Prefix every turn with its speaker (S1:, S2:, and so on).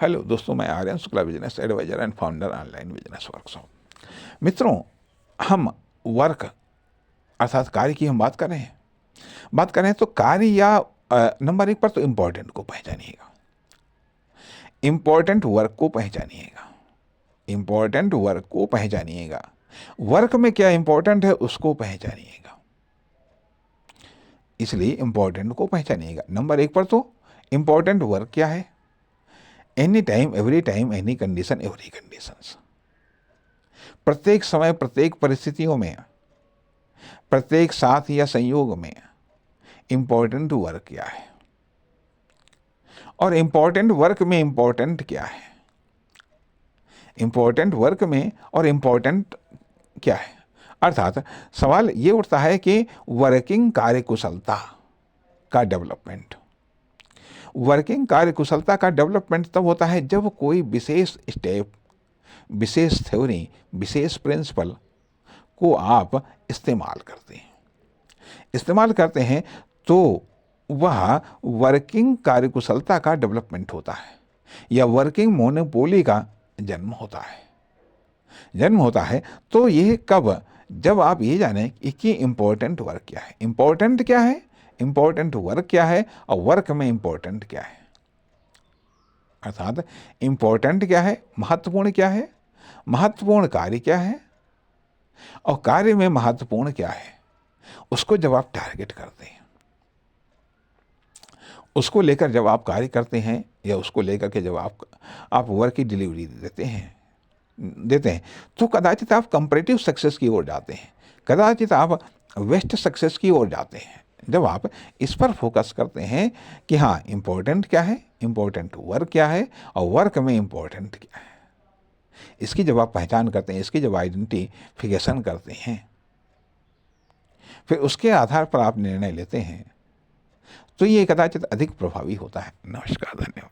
S1: Hello दोस्तों, मैं Aryan Shukla, business adviser and founder online business workshop. मित्रों, हम वर्क अर्थात कार्य की हम बात करें तो कार्य या नंबर एक पर तो इम्पोर्टेंट को पहचानिएगा, इम्पोर्टेंट वर्क को पहचानिएगा, इम्पोर्टेंट वर्क को पहचानिएगा। वर्क में क्या इम्पोर्टेंट है उसको पहचानिएगा, इसलिए इम्पोर्टेंट को पहचानिएगा। नंबर एक पर तो इम्पोर्टेंट वर्क क्या है? Any time, every time, any condition, every conditions. प्रत्येक समय, प्रत्येक परिस्थितियों में, प्रत्येक साथ या संयोग में इंपॉर्टेंट वर्क क्या है और इंपॉर्टेंट वर्क में इंपॉर्टेंट क्या है, इंपॉर्टेंट वर्क में और इंपॉर्टेंट क्या है। अर्थात सवाल ये उठता है कि वर्किंग कार्यकुशलता का डेवलपमेंट, वर्किंग कार्यकुशलता का डेवलपमेंट तब होता है जब कोई विशेष स्टेप, विशेष थ्योरी, विशेष प्रिंसिपल को आप इस्तेमाल करते हैं तो वह वर्किंग कार्यकुशलता का डेवलपमेंट होता है या वर्किंग मोनोपोली का जन्म होता है। तो यह कब? जब आप ये जानें कि इम्पोर्टेंट वर्क क्या है, इम्पोर्टेंट क्या है, इम्पोर्टेंट वर्क क्या है और वर्क में इम्पोर्टेंट क्या है। अर्थात इम्पोर्टेंट क्या है, महत्वपूर्ण क्या है, महत्वपूर्ण कार्य क्या है और कार्य में महत्वपूर्ण क्या है, उसको जब आप टारगेट करते हैं, उसको लेकर जब आप कार्य करते हैं या उसको लेकर के जब आप वर्क की डिलीवरी देते हैं तो कदाचित आप कंपैरेटिव सक्सेस की ओर जाते हैं, कदाचित आप वेस्ट सक्सेस की ओर जाते हैं। जब आप इस पर फोकस करते हैं कि हाँ, इम्पोर्टेंट क्या है, इम्पोर्टेंट वर्क क्या है और वर्क में इम्पोर्टेंट क्या है, इसकी जब आप पहचान करते हैं, इसकी जब आइडेंटिफिकेशन करते हैं, फिर उसके आधार पर आप निर्णय लेते हैं तो ये कदाचित अधिक प्रभावी होता है। नमस्कार, धन्यवाद।